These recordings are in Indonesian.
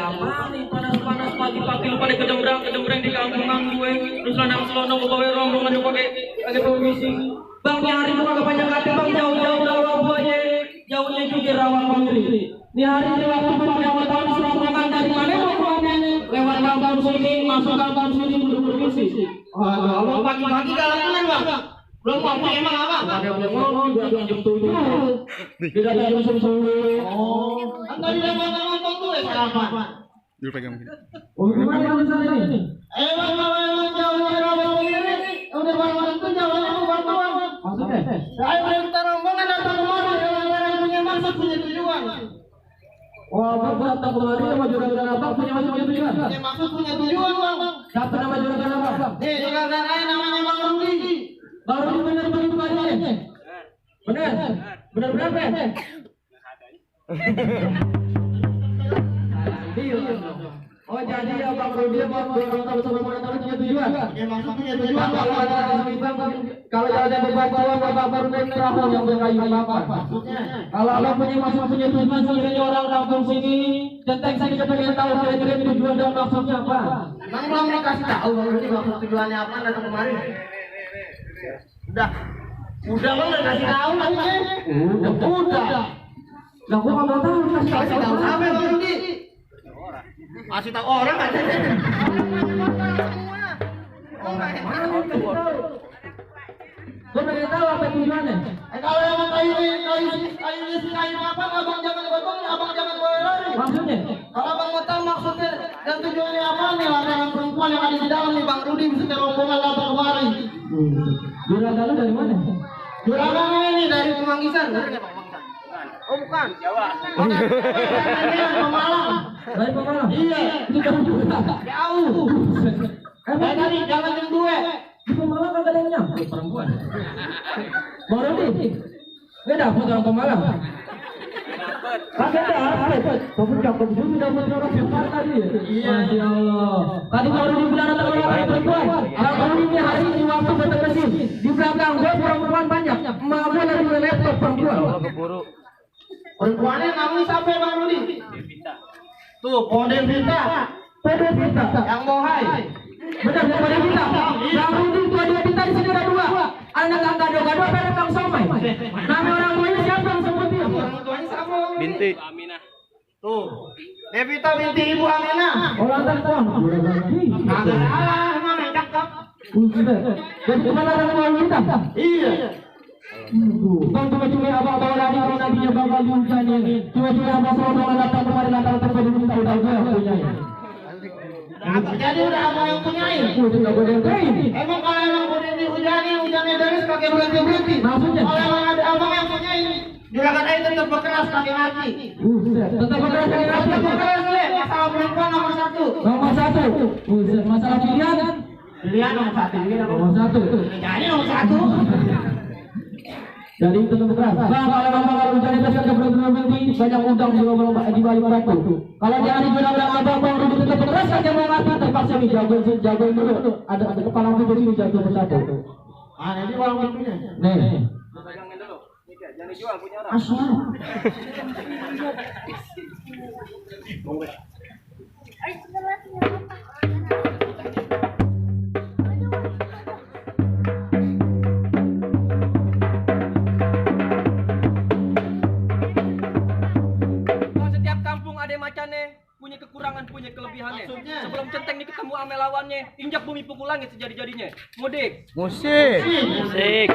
apa nih panas-panas pagi-pagi lu pada kedembrang di kampungan gue. Terus selonong bawa rombongan lu pakai permisi. Bang hari itu kagak banyak kata bang jauh-jauh dari Labuannya. Jauhnya juga Rawang Mandiri. Di hari ini waktu pakai awal tahun rombongan dari mana rombongannya? Lewat kampung sini, masuk kampung sini untuk permisi. Abang pagi-pagi jalan-jalan bang. Belum waktu emang apa? Ada yang ngomong jam 7. Tidak ada jam 10. Oh. Tadi dia ngomong tuh apa? Dulu pegang begini. Oh, gimana yang sana ini? Bang jauh dari rombongan ini. Udah bang itu jauh dari bang. Maksudnya? Saya perintah rombongan datang kemari. Yang punya maksud punya tujuan. Oh, abang datang kemari sama juragan abang punya tujuan? Punya maksud punya tujuan bang. Siapa nama juragan abang? Nih juragan saya namanya Bang Rudi. Baru benar begitu aja. Benar berapa? Oh jadi abang Rudi abang tahu sama mana tahu punya tujuan? Punya maksud punya tujuan Kalau ada kalau ada bebatuan abang baru naik perahu yang berkayu apa? Kalau abang punya maksud punya tujuan sekiranya orang kampung sini centeng saya juga pengen tahu kira-kira tujuan dan maksudnya apa? Bang belum dikasih tahu Bang Rudi maksud tujuannya apa datang kemari. Udah bang udah kasih tahu namanya. Udah. Lah gua enggak tahu Kasih tahu sampai Bang Rudi. Kasih tahu orang kan. Gua pengen tahu apa tujuannya. Kalau yang kayu apa abang jangan gotong, abang jangan lari. Maksudnya? Kalau abang mau tahu maksudnya dan tujuannya apa nih lantaran perempuan yang ada di dalam nih Bang Rudi bisa rombongan datang kemari. Juragan lu dari mana? Juragan ini dari Pemanggisan. Oh bukan. Jawa. Pemalang. Dari Pemalang? Iya. Itu jauh juga. Jauh. Tadi jangan jam 2. Di Pemalang kagak ada yang nyampe perempuan. Baru nih. Enggak dapat orang Pemalang. Kagak dapat. Tapi cakep juga dapat orang Jakarta tadi. Iya. Masya Allah. Tadi baru dibilang ada orang perempuan. Kalau ini hari ini waktu betul-betul di belakang gue perempuan banyak. Emak gue lagi main laptop perempuan. Perempuannya namanya siapa Bang Rudi? Tuh, Kode Vita. Pada Vita. Yang Mohai. Benar, Pada Vita. Bang Rudi tua dia Vita di sini ada 2. Anak kang gado-gado pada kang somai. Nama orang tuanya siapa yang sebutin? Orang tuanya siapa? Binti. Aminah. Tuh. Devita binti Ibu Aminah. Orang tertuang. Kagak salah, emang yang cakep. Dan gimana dengan kita? Iya. Bang cuma abang bawa nadinya bang Bali hujan ini. Cuma abang bawa datang kemarin datang terjadi minta udah punya. Jadi udah abang yang punyain. Udah boleh ini. Emang kalau emang boleh hujannya deras pakai berhenti. Maksudnya? Kalau emang ada abang yang punyain, juragan air tetap berkeras pakai mati. Tetap berkeras pakai mati. Tetap berkeras deh. Masalah perempuan nomor 1. Nomor 1. Masalah pilihan. Pilihan nomor 1. Nomor 1. Jadi nomor 1. Jadi itu keras. Bang, kalau hujan itu kan berhenti banyak udang di balik batu. Kalau dia hari bilang abang Rudi tetap keras saja mau mati terpaksa nih jagoin dulu. Ada kepala aku di sini jago bersatu. Ini uang punya. Nih. Pegangin dulu. Jangan dijual punya orang. Asal. Punya kekurangan, punya kelebihannya. Maksudnya? Sebelum centeng ini ketemu ame lawannya, injak bumi pukul langit sejadi-jadinya. Mudik. Musik. Musik.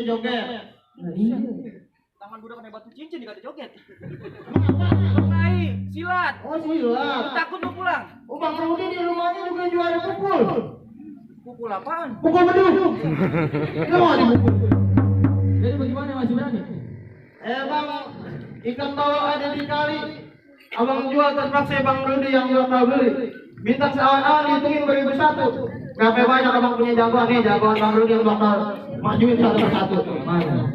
Joget. Taman budak ada batu cincin dikata joget. Naik, silat. Oh, silat. Takut mau pulang. Oh, Bang Rudi di rumahnya juga juara pukul. Pukul apaan? Pukul beduk. Mau dipukul. Jadi bagaimana masih berani? Bang, ikan bawal ada di kali. Abang jual terpaksa Bang Rudi yang jual kau beli. Bintang seawan-awan dihitungin 2001. Berapa banyak abang punya jagoan nih, jagoan Bang Rudi yang bakal majuin satu persatu.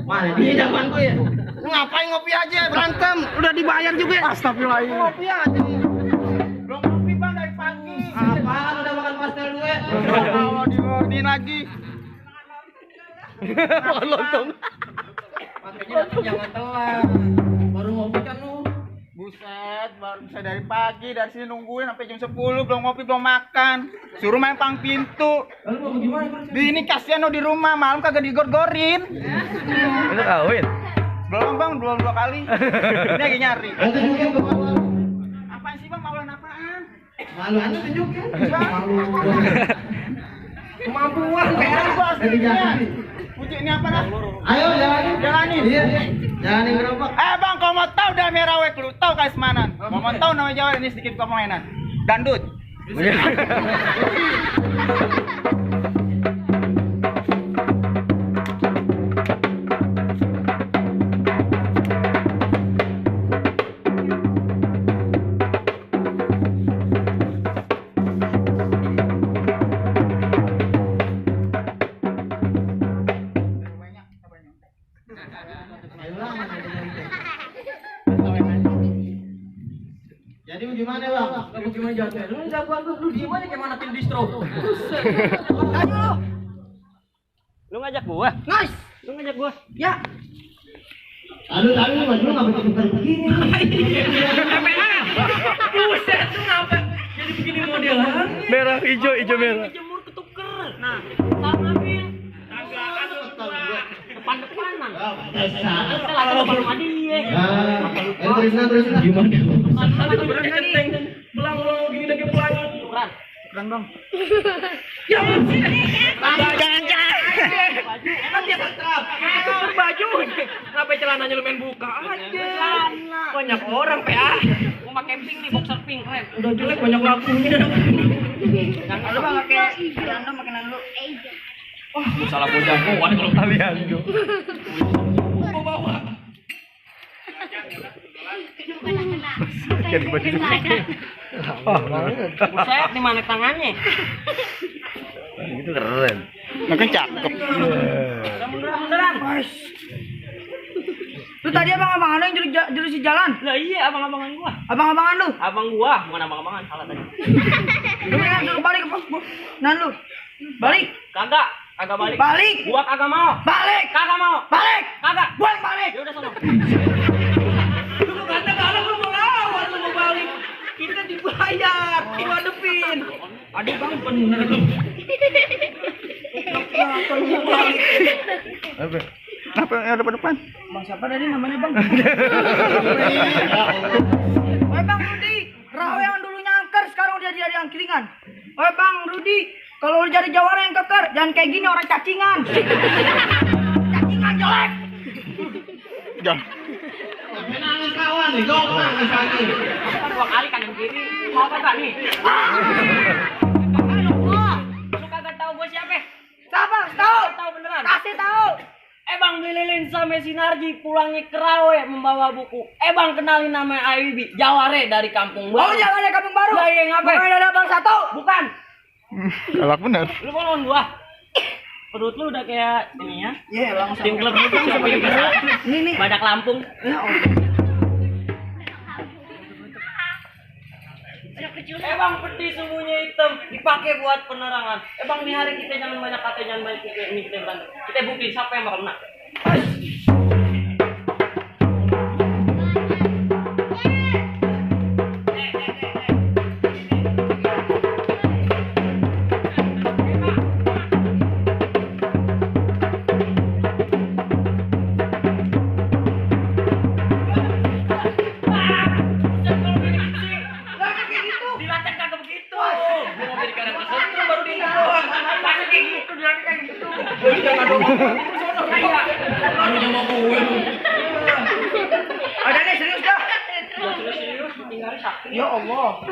Mana? Dia jagoanku ya. Lu ngapain ngopi aja berantem? Udah dibayar juga. Astagfirullahaladzim. Ngopi aja. Belum ngopi bang dari pagi. Apaan udah makan pastel gue? Kalau diorderin lagi. Lontong. Makanya jangan telat. Baru ngopi kan lu. Buset, baru bisa dari pagi, dari sini nungguin sampai jam 10 belum ngopi, belum makan. Suruh main pang pintu. Lalu mau gimana? Di ini kasihan lo di rumah, malam kagak digor-gorin. Lu kawin? Belum bang, dua kali. Ini lagi nyari. Apaan sih bang, maluan apaan? Malu anda tunjukin. Malu. Kemampuan, PR bos. Puji ini apa dah? Ayo jalanin. Iya. Jalanin gerobak. Bang, kalau mau tahu dah merawek lu tahu kayak semanan. Mau tahu nama Jawa ini sedikit permainan. Dandut. Jadi gimana bang? Kamu gimana jatuh? Lu jagoan lu diem aja kayak mana tim distro. Ayo. Lu ngajak gua? Nice. Lu ngajak gua? Ya. Aduh, baju nggak begitu begini. Buset, lu ngapa jadi begini modelan? Merah, hijau merah. Jemur ketuker. Nah, salah ngambil. Depan-depanan. Kita lagi sama rumah dia. Terusin. Gimana? Ada tuh berani kenteng. Belang gini lagi pelan. Tukeran. Tukeran bang. Ya ampun. Jangan. Kan dia tuker baju. Kenapa celananya lu main buka aja? Banyak orang PA. Mau camping nih boxer pink keren. Udah jelek banyak lakunya. Jangan lu bang pakai celana makan lu. Wah, salah bocah gua kalau kalian tuh. Bawa. Buset, di mana tangannya? Itu keren. Makin cakep. Beneran. Lu tadi abang-abangan lu yang juru si jalan? Lah iya, abang-abangan gua. Abang-abangan lu? Abang gua, bukan abang-abangan, salah tadi. Lu kan suruh balik ke nan lu. Balik. Kagak balik. Balik. Gua kagak mau. Balik. Kagak mau. Balik. Kagak. Gua yang balik. Ya udah sono. Lu kata kalau lu mau lawan, lu mau balik. Kita dibayar, diwadepin. Aduh bang, bener lu. Apa yang ada depan? Bang siapa tadi namanya bang? Oi bang Rudi, rawa yang dulunya angker sekarang udah jadi angkringan. Oi bang Rudi, kalau udah jadi jawara yang keker, jangan kayak gini orang cacingan. Cacingan jelek. Jangan. Nangis kawan nih, kau nangis lagi. Dua kali kanan kiri. Mau apa nih? Lu kagak tahu gua siapa? Siapa? Tahu? Tahu beneran? Kasih tahu. Bang Bililin sama Sinarji pulangnya ke Rawe membawa buku. Bang kenalin nama Ayubi, Jaware dari Kampung Baru. Oh jalannya kampung baru. Lah iya ngapain? Bukan ada bang satu. Bukan. Galak bener. Lu mau lawan gua? Perut lu udah kayak ini ya? Iya langsung. Tim klub lu kan sebagai biasa. Ini. Badak Lampung. Bang peti sembunyi hitam dipakai buat penerangan. Bang di hari kita jangan banyak kata, jangan banyak pikir, ini kita berantem. Kita buktiin siapa yang bakal menang. Dilatih kagak begitu. Gua mau jadi kanan kesetrum baru di doang. Masih kayak gitu, dilatih kayak gitu. Lu jangan dong. Iya. Barunya mau gue lu. Ada nih serius dah. Serius, tinggal sakit. Ya Allah.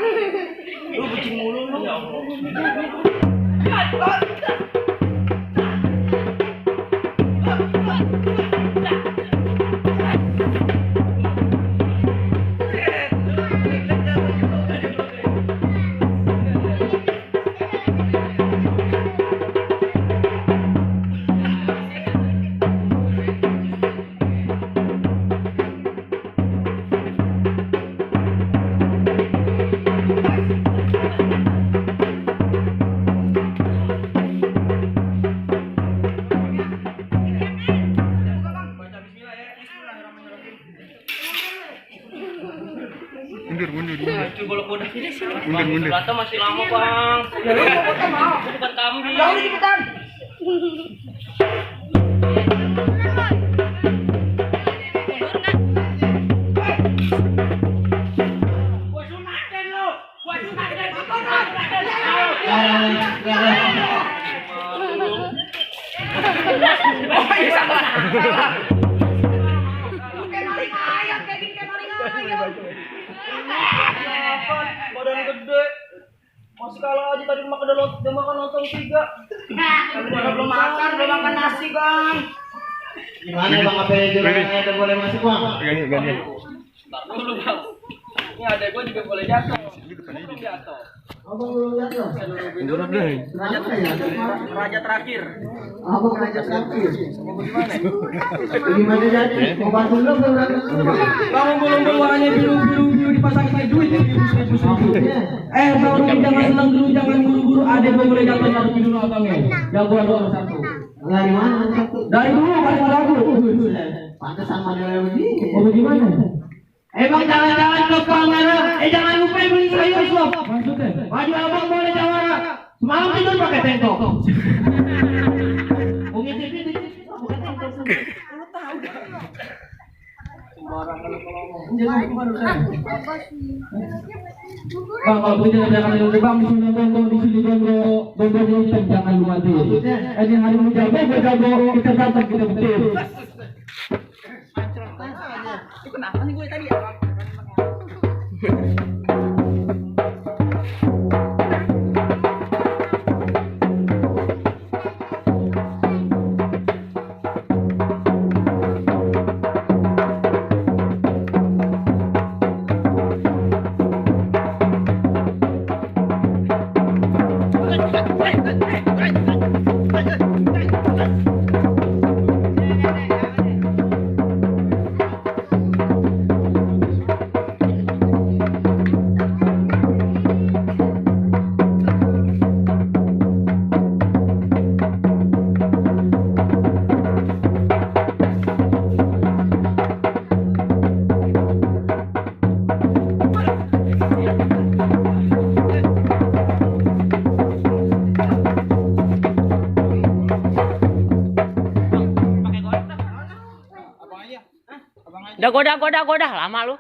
Lu bucin mulu lu. Ya Allah. Cuy bolak bodak ini sih. Bang, masih lama bang. Ya lu mau foto mau. Bukan kambing. Jauh nih cepetan. Badan gede. Masih kalah aja tadi udah makan lontong 3. Belum makan nasi bang. Gimana bang, apa yang boleh masuk bang? Ganti. Ntar dulu bang. Ini ada gue juga boleh jatuh. Jatuh. Abang belum jatuh. Udah deh. Raja terakhir. Abang raja terakhir. Gimana jadi? Mau bantu lu berangkat dulu bang? Bang belum warnanya biru dipasang kayak duit ya, ribu. Bang Rudi jangan senang dulu, jangan buru-buru. Ada gue boleh jatuh satu dulu abangnya. Jagoan nomor 1. Dari mana satu? Dari dulu paling lagu. Pantesan modelnya begini. Oh bagaimana? Bang jangan ke kamera. Jangan lupa beli sayur suap. Maksudnya? Baju abang boleh jawara. Semalam tidur pakai tengkok. Umi TV di situ pakai tengkok. Bang, kalau begitu jangan lupa bang di sini bang, di sini bang, jangan lupa tuh. Ini hari ini jago, kita datang kita betul. Kenapa nih gue tadi ya bang? Udah goda lama lu.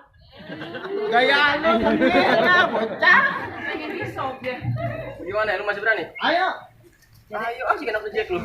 Gaya lu sendiri bocah. Gimana? Lu masih berani? Ayo. Ayo, sih kena project lu.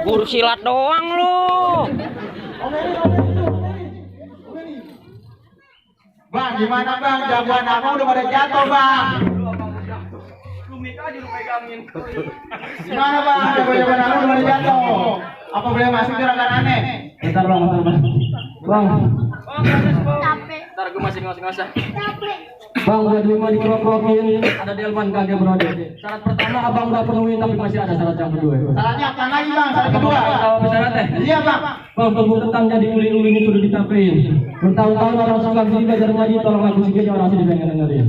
Guru silat doang lu. Bang, gimana bang? Jagoan abang udah pada jatuh bang. Lu mik aja lu pegangin. Gimana bang? Jagoan abang udah pada jatuh. Apa boleh masuk gerakan aneh? Bentar bang. Bang. Capek. Ntar gue masih ngasih. Capek. Bang, gua di rumah dikeropokin, ada delman kagak berode. Syarat pertama abang udah penuhin, tapi masih ada syarat yang kedua. Syaratnya apa lagi bang? Syarat kedua. Tahu apa syaratnya? Iya bang. Bang, tentang jadi uli-uli itu udah ditaperin. Bertahun-tahun orang suka sini belajar ngaji, tolong aku sikit orang sini pengen dengerin.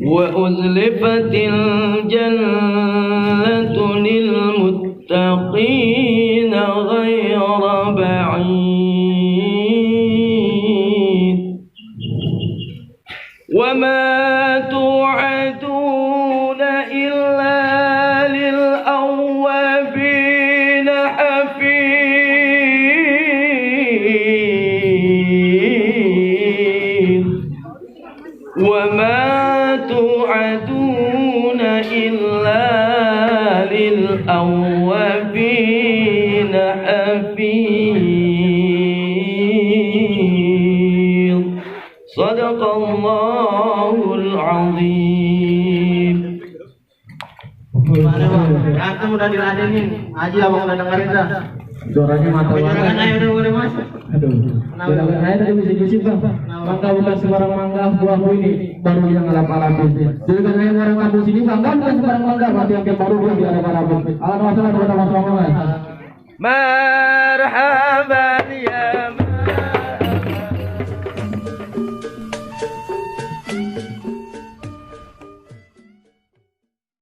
وأزلفت الجنة للمتقين غير بعيد وما توعدون إلا للأوابين حفيظ وما توعدون إلا للأوابين حفيظ صدق الله العظيم. Gimana bang? Antum udah diladenin. Haji abang udah dengerin dah. Suaranya mantap Juragan banget. ayo udah boleh masuk. Aduh, juragan saya tadi bisik-bisik bang. Mangga bukan sembarang mangga, buahmu ini baru yang ngalap-alapin. Juragan saya orang kampung sini mangga bukan sembarang mangga, berarti yang baru dia dialap-alapin. Alhamdulillah kepada mas. مرحبا يا